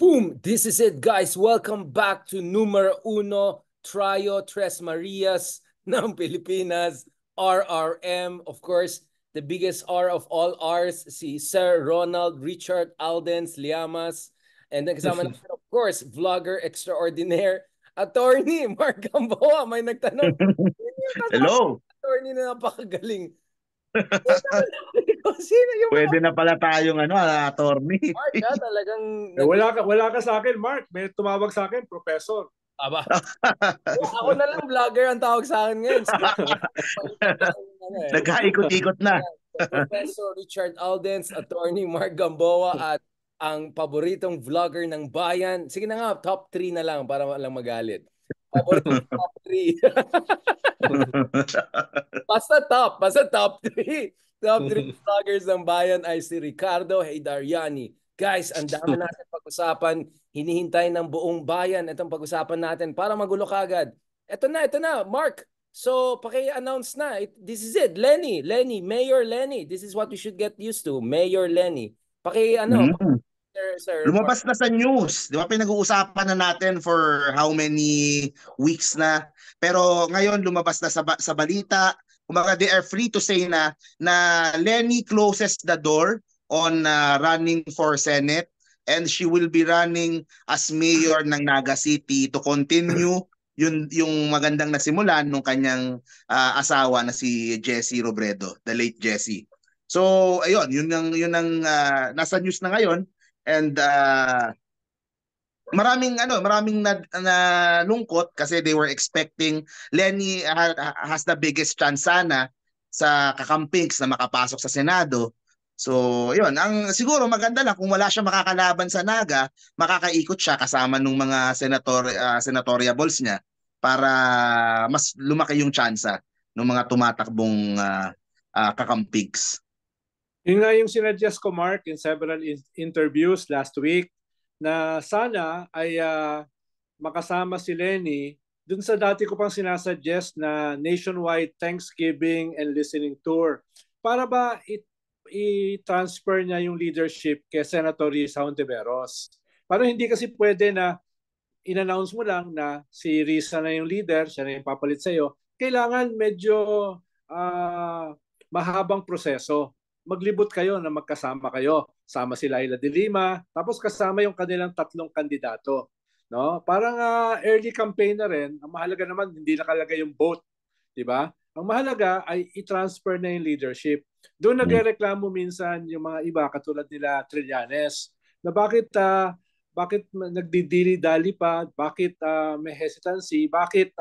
Boom! This is it, guys. Welcome back to numero uno, Trio Tres Marias ng Pilipinas, RRM. Of course, the biggest R of all R's, si Sir Ronald Richard Aldens Llamas. And then kasama natin, of course, vlogger extraordinaire, attorney Mark Gamboa. May nagtanong, Hello. attorney na napakagaling. Sino yung Pwede na pala tayong attorney. Mark, talagang Wala ka sa akin, Mark. May tumawag sa akin, professor. aba. Ako na lang vlogger ang tawag sa akin ngayon. Nagkaikot-ikot na. Professor Richard Aldens, attorney Mark Gamboa, at ang paboritong vlogger ng bayan. Sige na nga, top 3 na lang para lang magalit. Paboritong top 3. Basta top 3. Top 3 vloggers ng bayan ay si Ricardo Heydariani. Guys, ang dami natin pag-usapan. Hinihintay ng buong bayan itong pag-usapan natin para magulo kagad. Ito na, Mark. So, paki-announce na. This is it. Lenny, Mayor Lenny. This is what we should get used to. Mayor Lenny. Sir, Lumabas na sa news. Di ba pinag-uusapan na natin for how many weeks na. Pero ngayon lumabas na sa balita. Kumbaga, they are free to say na Lenny closes the door on running for Senate, and she will be running as mayor ng Naga City to continue yung magandang nasimulan ng kanyang asawa na si Jessie Robredo, the late Jessie. So ayun, yun ang nasa news na ngayon, and maraming nalungkot kasi they were expecting Lenny has the biggest chance sana sa kakampings na makapasok sa Senado. So, yun, ang siguro maganda lang kung wala siya makakalaban sa Naga, makakaikot siya kasama ng mga senatoriables niya para mas lumaki yung tsansa ng mga tumatakbong kakampigs. Yun nga yung sinuggest ko, Mark, in several interviews last week, na sana ay makasama si Lenny dun sa dati ko pang sinasuggest na nationwide Thanksgiving and listening tour. Para ba i-transfer niya yung leadership kay Senator Risa Hontiveros? Para hindi kasi pwede na in-announce mo lang na si Risa na yung leader, siya na yung papalit sa'yo. Kailangan medyo mahabang proseso. Maglibot kayo na magkasama kayo. Sama si Laila de Lima, tapos kasama yung kanilang 3 kandidato. No? Parang early campaign na rin. Ang mahalaga naman, hindi nakalagay yung vote. Diba? Ang mahalaga ay i-transfer na yung leadership. Doon nagreklamo minsan yung mga iba, katulad nila Trillanes, na bakit nagdidili-dali pa, bakit may hesitancy, bakit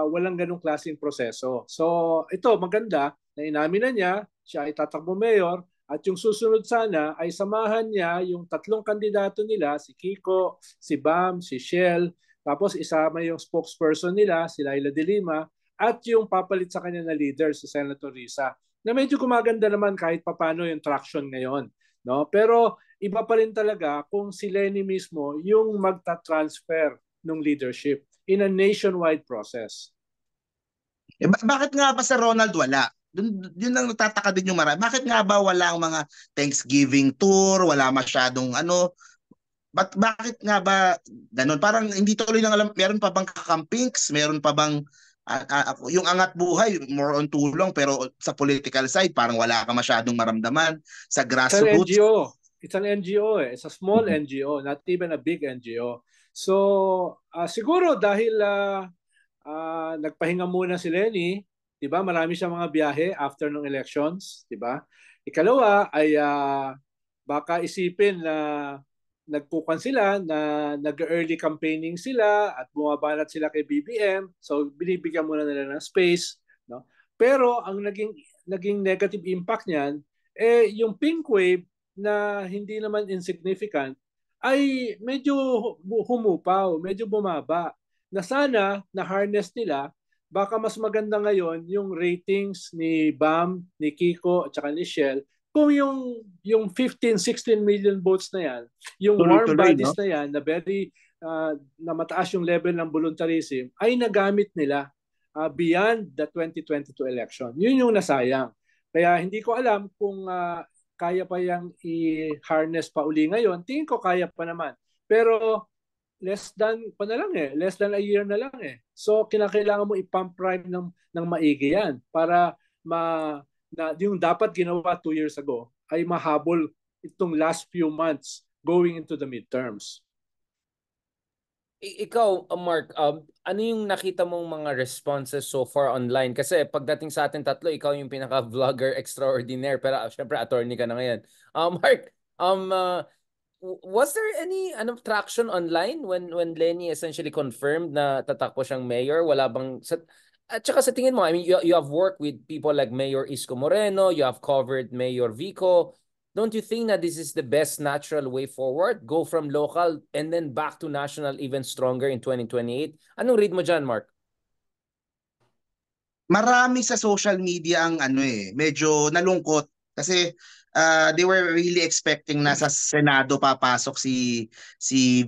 walang ganong klaseng proseso. So ito, maganda na inamin na niya, siya ay tatakbo mayor, at yung susunod sana ay samahan niya yung 3 kandidato nila, si Kiko, si Bam, si Shell, tapos isama yung spokesperson nila, si Laila de Lima, at yung papalit sa kanya na leader, si Senator Risa, na medyo gumaganda naman kahit papano yung traction ngayon. No? Pero iba pa rin talaga kung si Lenny mismo yung magta-transfer ng leadership in a nationwide process. Bakit nga ba sa Ronald wala? Yun lang nagtataka din yung marami. Bakit nga ba wala ang mga Thanksgiving tour, wala masyadong bakit nga ba ganun? Parang hindi tuloy lang alam, meron pa bang kakampings, meron pa bang yung angat buhay, more on tulong, pero sa political side, parang wala ka masyadong maramdaman sa grassroots. It's an NGO eh. It's a small NGO, not even a big NGO. So, siguro dahil nagpahinga muna si Lenny, 'di ba? Marami siyang mga biyahe after ng elections, 'di ba? Ikalawa ay baka isipin na nagpukan sila, na nag-early campaigning sila at bumabanat sila kay BBM, so binibigyan muna nila ng space, no? Pero ang naging negative impact niyan yung pink wave na hindi naman insignificant ay medyo humupaw, medyo bumaba. Na sana na-harness nila, baka mas maganda ngayon yung ratings ni Bam, ni Kiko, at saka ni Shell, kung yung 15-16 million votes na yan, yung warm bodies na yan, na very na mataas yung level ng voluntarism, ay nagamit nila beyond the 2022 election. Yun yung nasayang. Kaya hindi ko alam kung kaya pa yung i-harness pa uli ngayon. Tingin ko kaya pa naman. Pero less than less than a year na lang eh. So kinakailangan mo i-pump prime ng maigi yan para yung dapat ginawa 2 years ago ay mahabol itong last few months going into the midterms. Ikaw, Mark, ano yung nakita mong mga responses so far online? Kasi pagdating sa atin tatlo, ikaw yung pinaka-vlogger extraordinaire. Pero syempre, attorney ka na ngayon. Mark, was there any traction online when Lenny essentially confirmed na tatakbo siyang mayor? Wala bang... At saka sa tingin mo, I mean, you have worked with people like Mayor Isko Moreno, you have covered Mayor Vico. Don't you think that this is the best natural way forward? Go from local and then back to national even stronger in 2028? Anong read mo dyan, Mark? Marami sa social media ang medyo nalungkot kasi they were really expecting na sa Senado papasok si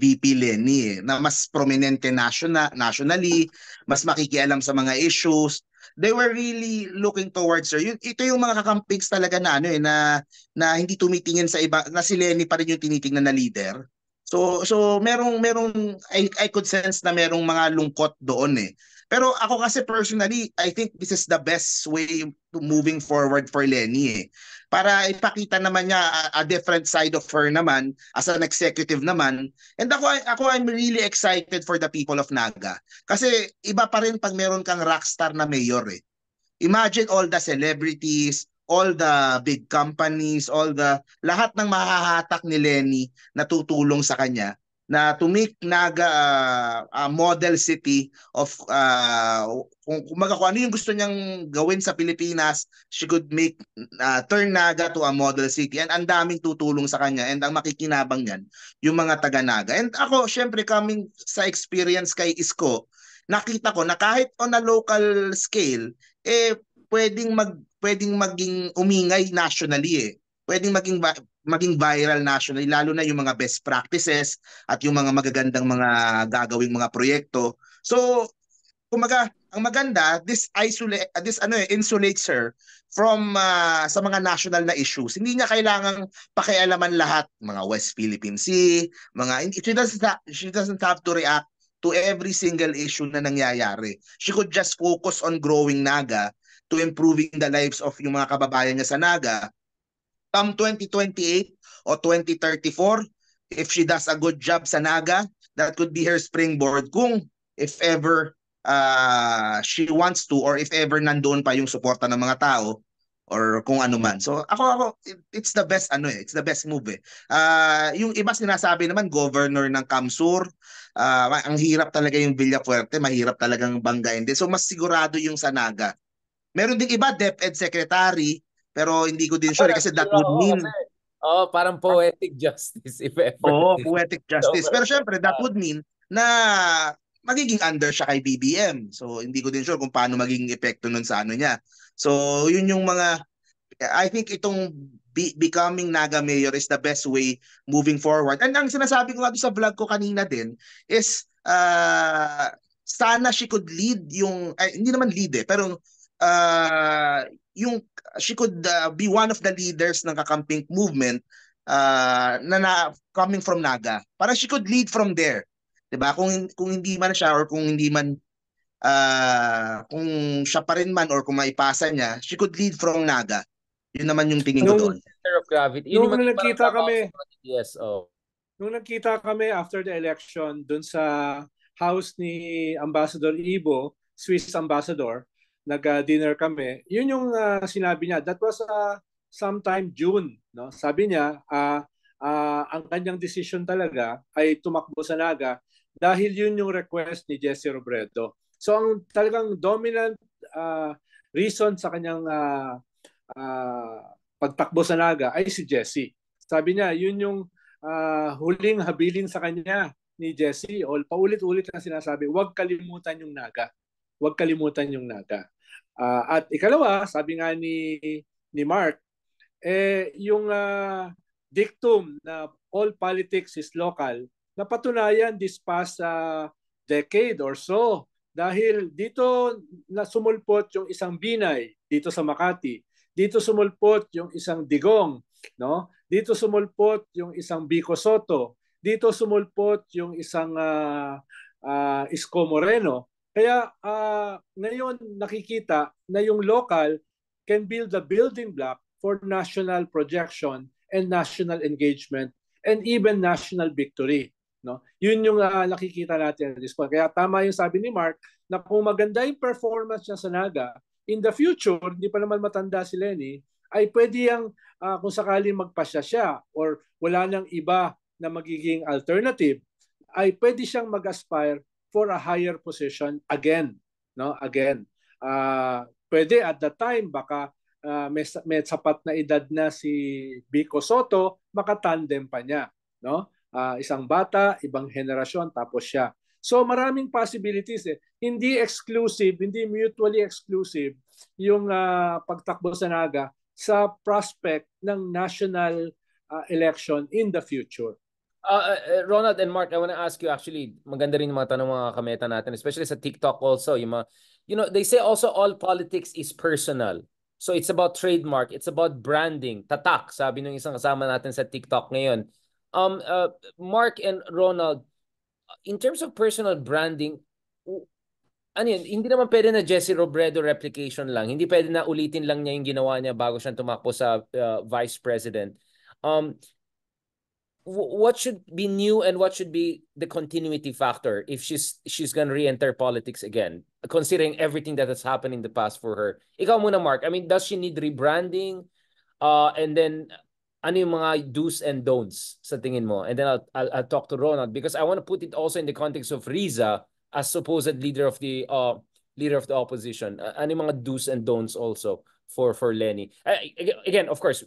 VP Lenny na mas prominente nationally, mas makikialam sa mga issues. They were really looking towards her. Ito yung mga kakampigs talaga na hindi tumitingin sa iba, na si Lenny pa rin yung tinitingnan na leader. So merong I could sense na merong mga lungkot doon eh. Pero ako kasi personally, I think this is the best way to moving forward for Lenny eh. Para ipakita naman niya a different side of her naman as an executive naman. And ako I'm really excited for the people of Naga. Kasi iba pa rin pag meron kang rockstar na mayor eh. Imagine all the celebrities, all the big companies, lahat ng mahahatak ni Lenny na tutulong sa kanya na to make Naga a model city of kung ano yung gusto niyang gawin sa Pilipinas, she could make turn Naga to a model city, and ang daming tutulong sa kanya, and ang makikinabang niyan yung mga taga Naga. And ako syempre coming sa experience kay Isko, nakita ko na kahit on a local scale pwedeng maging umingay nationally eh. Pwedeng maging viral nationally, lalo na yung mga best practices at yung mga magagandang mga gagawing mga proyekto. So, kumaga, ang maganda, this insulates her from sa mga national na issues. Hindi niya kailangang pakialaman lahat, mga West Philippine Sea, she doesn't have to react to every single issue na nangyayari. She could just focus on growing Naga, to improving the lives of yung mga kababayan niya sa Naga. Come 2028 o 2034, if she does a good job sa Naga, that could be her springboard kung if ever she wants to, or if ever nandoon pa yung suporta ng mga tao or kung ano man. So ako it's the best it's the best move eh. Yung iba sinasabi naman governor ng Kamsur, ang hirap talaga yung Villafuerte, mahirap talagang banggain din. So mas sigurado yung sa Naga. Meron ding iba DepEd secretary, pero hindi ko din sure kasi that would mean parang poetic justice if ever. Poetic justice. Pero syempre that would mean na magiging under siya kay BBM. So hindi ko din sure kung paano magiging epekto nun sa niya. So yun yung mga I think itong becoming Naga mayor is the best way moving forward. And ang sinasabi ko nga sa vlog ko kanina din is sana she could lead yung hindi naman lead pero yung she could be one of the leaders ng kakamping movement na coming from Naga. Para she could lead from there. 'Di ba? Kung hindi man siya, or kung hindi man kung siya pa rin man, or kung maipasa niya, she could lead from Naga. Yun naman yung tingin ko doon. Center of gravity. Nung nagkita kami, yes, nung nagkita kami after the election doon sa house ni Ambassador Ibo, Swiss Ambassador, nag-dinner kami. Yun yung sinabi niya. That was sometime June, no? Sabi niya, ang kanyang decision talaga ay tumakbo sa Naga dahil yun yung request ni Jesse Robredo. So ang talagang dominant reason sa kanyang pagtakbo sa Naga ay si Jesse. Sabi niya, yun yung huling habilin sa kanya ni Jesse. O paulit-ulit na sinasabi, huwag kalimutan yung Naga. Huwag kalimutan yung Naga. At ikalawa, sabi nga ni Mark, yung dictum na all politics is local, napatunayan this past decade or so. Dahil dito na sumulpot yung isang Binay dito sa Makati. Dito sumulpot yung isang Digong, no? Dito sumulpot yung isang Vico Soto. dito sumulpot yung isang Isko Moreno. Kaya ngayon nakikita na yung local can build the building block for national projection and national engagement and even national victory. No? Yun yung nakikita natin at this point. Kaya tama yung sabi ni Mark na kung maganda yung performance niya sa Naga, in the future, hindi pa naman matanda si Lenny, ay pwede yung kung sakaling magpasya siya or wala nang iba na magiging alternative, ay pwede siyang mag-aspire for a higher position again. No? Again. Pwede at the time, baka may sapat na edad na si Vico Soto, makatandem pa niya. No? Isang bata, ibang henerasyon, tapos siya. So maraming possibilities eh. Hindi exclusive, hindi mutually exclusive yung pagtakbo sa Naga sa prospect ng national election in the future. Ronald and Mark, I want to ask you actually, maganda rin yung mga tanong mga kameta natin, especially sa TikTok also. Yung mga, they say also all politics is personal. So it's about trademark, it's about branding, tatak, sabi nung isang kasama natin sa TikTok ngayon. Mark and Ronald, in terms of personal branding, ano yun, hindi naman pwede na Jesse Robredo replication lang. Hindi pwede na ulitin lang niya yung ginawa niya bago siya tumakbo sa vice president. What should be new and what should be the continuity factor if she's gonna re-enter politics again, considering everything that has happened in the past for her? Ikaw muna, Mark. I mean, does she need rebranding? And then ano yung mga do's and don'ts sa tingin mo? And then I'll talk to Ronald because I want to put it also in the context of Riza as supposed leader of the opposition. Ano yung mga do's and don'ts also for Lenny? Again, of course,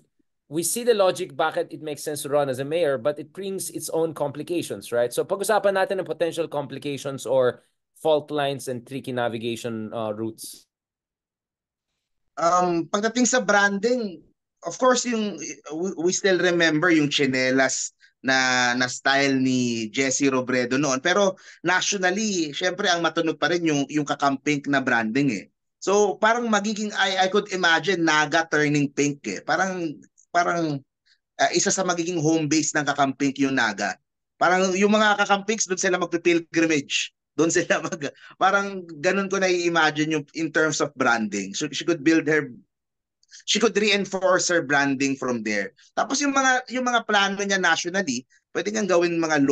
we see the logic bakit it makes sense to run as a mayor, but it brings its own complications, right? So pag-usapan natin ng potential complications or fault lines and tricky navigation routes. Pagdating sa branding, of course, we still remember yung chinelas na style ni Jesse Robredo noon. Pero nationally, syempre ang matunog pa rin yung kakampink na branding eh. So parang magiging, I could imagine Naga turning pink eh. Parang isa sa magiging home base ng kakampink yung Naga. Parang yung mga kakampinks doon sila magpipilgrimage. Doon sila parang ganun ko na-imagine yung in terms of branding. So she could reinforce her branding from there. Tapos yung mga plano niya nationally, pwede niyang gawin mga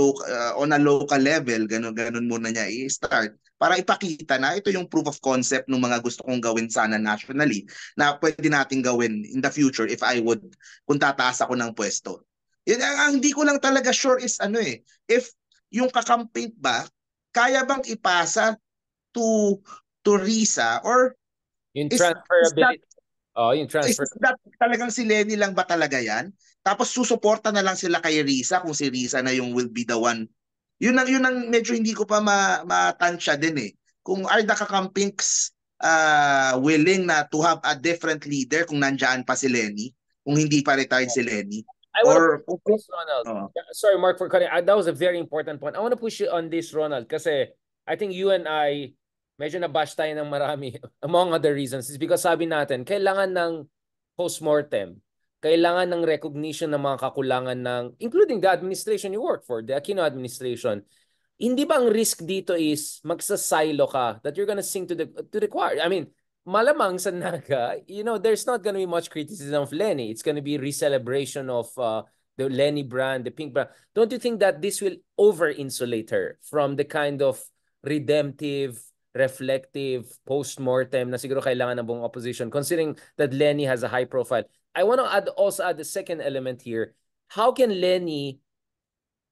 on a local level, ganun muna niya i-start para ipakita na ito yung proof of concept ng mga gusto kong gawin sana nationally na pwede nating gawin in the future kung tataas ako ng pwesto. Yun, ang hindi ko lang talaga sure is if yung kakamping ba kaya bang ipasa to Riza or yung transferability. Yung transfer. Is that talagang si Lenny lang ba talaga yan? Tapos susuporta na lang sila kay Riza kung si Riza na yung will be the one. Yun ang medyo hindi ko pa matansya din eh. Kung are the kakampinks willing na to have a different leader kung nandyan pa si Lenny, kung hindi pa retired si Lenny. I want to push this, Ronald. Sorry, Mark, for cutting. That was a very important point. I want to push you on this, Ronald, kasi I think you and I, medyo nabash tayo ng marami, among other reasons, is because sabi natin, kailangan ng postmortem, kailangan ng recognition ng mga kakulangan including the administration you work for, the Aquino administration. Hindi ba ang risk dito is magsasilo ka that you're gonna sing to the choir? I mean, malamang sa Naga, there's not gonna be much criticism of Lenny. It's gonna be re-celebration of the Lenny brand, the pink brand. Don't you think that this will over-insulate her from the kind of redemptive, reflective, post-mortem na siguro kailangan ng buong opposition, considering that Lenny has a high profile? I want to also add the second element here. How can Lenny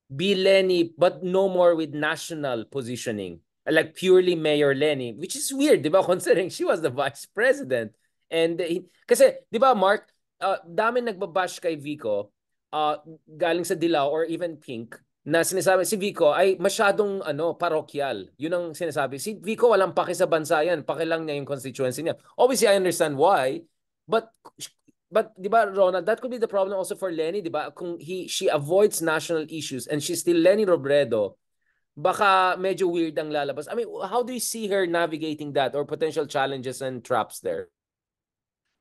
be Lenny but no more with national positioning? Like purely Mayor Lenny, which is weird, di ba? Considering she was the vice president. And kasi, di ba, Mark, dami nagbabash kay Vico, galing sa Dilaw or even Pink, na sinasabi si Vico ay masyadong parokyal. Yun ang sinasabi. Si Vico walang paki sa bansa yan. Paki lang niya yung constituency niya. Obviously, I understand why. But di ba, Ronald, that could be the problem also for Lenny, di ba? Kung she avoids national issues and she's still Lenny Robredo, baka medyo weird ang lalabas. I mean, how do you see her navigating that or potential challenges and traps there?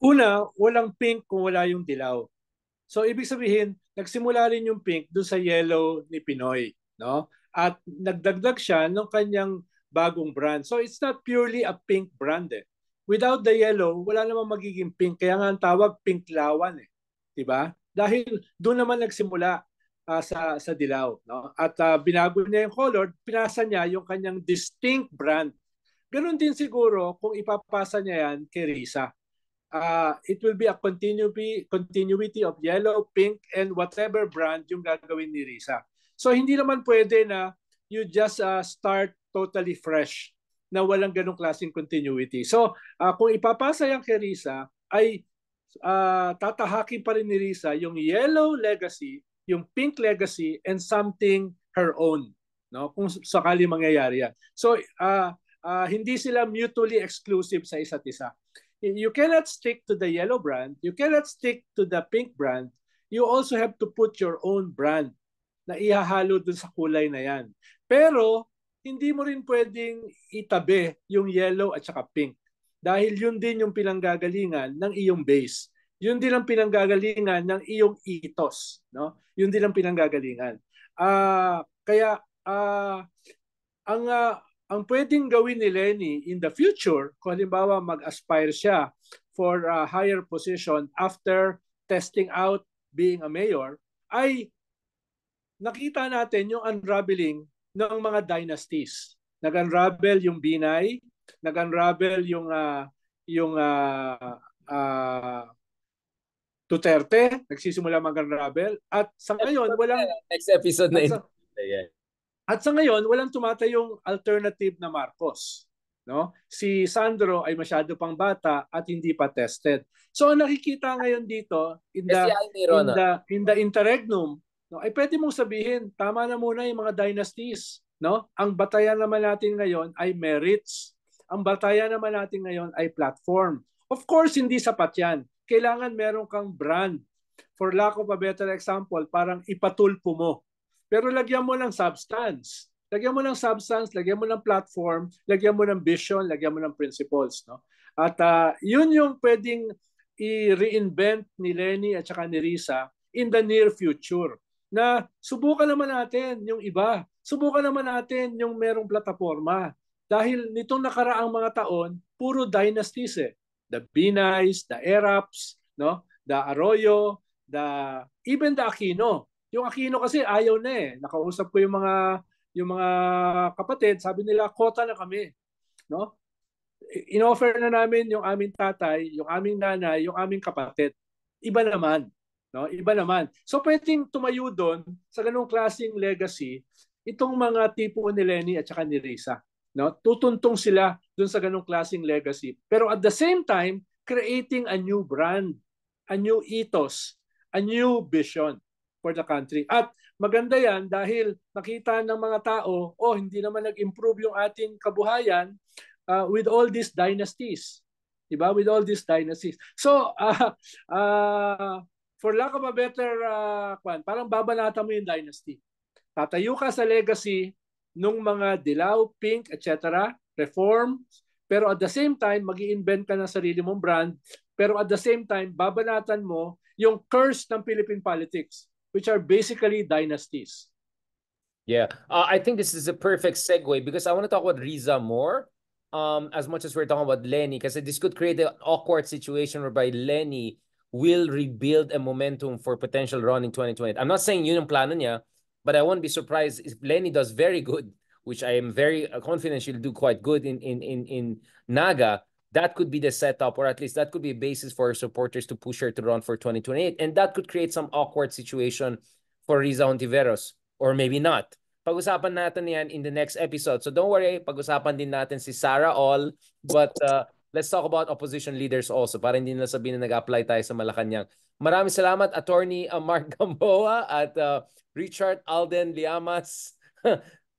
Una, walang Pink kung wala yung Dilaw. So, ibig sabihin, nagsimula rin yung pink doon sa yellow ni Pinoy, no? At nagdagdag siya ng kanyang bagong brand. So it's not purely a pink brand eh. Without the yellow, wala namang magiging pink. Kaya nga ang tawag pink lawan eh. 'Di ba? Dahil doon naman nagsimula sa dilaw, no? At binago niya yung color, pinasa niya yung kanyang distinct brand. Ganon din siguro kung ipapasa niya yan kay Risa. It will be a continuity of yellow, pink, and whatever brand yung gagawin ni Risa. So hindi naman pwede na you just start totally fresh na walang ganong klaseng continuity. So kung ipapasa yan kay Risa, ay tatahakin pa rin ni Risa yung yellow legacy, yung pink legacy, and something her own. No? Kung sakali mangyayari yan. So hindi sila mutually exclusive sa isa't isa. You cannot stick to the yellow brand. You cannot stick to the pink brand. You also have to put your own brand na ihahalo dun sa kulay na yan. Pero, hindi mo rin pwedeng itabi yung yellow at saka pink. Dahil yun din yung pinanggagalingan ng iyong base. Yun din ang pinanggagalingan ng iyong ethos. No? Yun din ang pinanggagalingan. Kaya, ang pwedeng gawin ni Leni in the future, kung halimbawa mag-aspire siya for a higher position after testing out being a mayor, ay nakita natin yung unraveling ng mga dynasties. Nag-unravel yung Binay, nag-unravel yung Duterte, nagsisimula mag-unravel, at sa ngayon walang next episode na ito. At sa ngayon, walang tumatayong alternative na Marcos. No? Si Sandro ay masyado pang bata at hindi pa tested. So ang nakikita ngayon dito in the interregnum, no, ay pwede mong sabihin, tama na muna yung mga dynasties. No? Ang batayan naman natin ngayon ay merits. Ang batayan naman natin ngayon ay platform. Of course, hindi sapat yan. Kailangan meron kang brand. For lack of a better example, parang ipatulpo mo. Pero lagyan mo ng substance. Lagyan mo ng substance, lagyan mo ng platform, lagyan mo ng vision, lagyan mo ng principles. No? At yun yung pwedeng i-reinvent ni Leni at saka ni Risa in the near future. Na subukan naman natin yung iba. Subukan naman natin yung merong plataforma. Dahil nitong nakaraang mga taon, puro dynasties eh. The Binays, the Eraps, no? The Arroyo, even the Aquino. Yung Aquino kasi ayaw na eh. Nakausap ko yung mga kapatid, sabi nila, kota na kami. No? In-offer na namin yung aming tatay, yung aming nanay, yung aming kapatid. Iba naman. No? Iba naman. So pwedeng tumayo doon sa ganung klaseng legacy itong mga tipo ni Leni at saka ni Risa. No? Tutuntong sila doon sa ganung klaseng legacy. Pero at the same time, creating a new brand, a new ethos, a new vision for the country. At maganda yan dahil nakita ng mga tao, hindi naman nag-improve yung ating kabuhayan with all these dynasties. Diba? With all these dynasties. So, for lack of a better, parang babanata mo yung dynasty. Tatayo ka sa legacy nung mga dilaw, pink, etc., reform, pero at the same time, mag-i-invent ka ng sarili mong brand, pero at the same time, babanatan mo yung curse ng Philippine politics, which are basically dynasties. Yeah, I think this is a perfect segue because I want to talk about Riza more as much as we're talking about Leni, because this could create an awkward situation whereby Leni will rebuild a momentum for potential run in 2020. I'm not saying yun ang plano niya, but I won't be surprised if Leni does very good, which I am very confident she'll do quite good in Naga. That could be the setup, or at least that could be a basis for her supporters to push her to run for 2028. And that could create some awkward situation for Riza Hontiveros. Or maybe not. Pag-usapan natin yan in the next episode. So don't worry, pag-usapan din natin si Sara All. But let's talk about opposition leaders also para hindi na sabihin na nag-apply tayo sa Malacanang. Maraming salamat, Attorney Mark Gamboa at Richard Alden Liamas.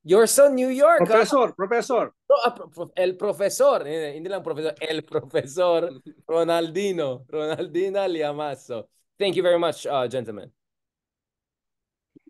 You're so New York. Professor. El Profesor. Hindi lang Professor. El Profesor Ronaldina Liamaso. Thank you very much, gentlemen.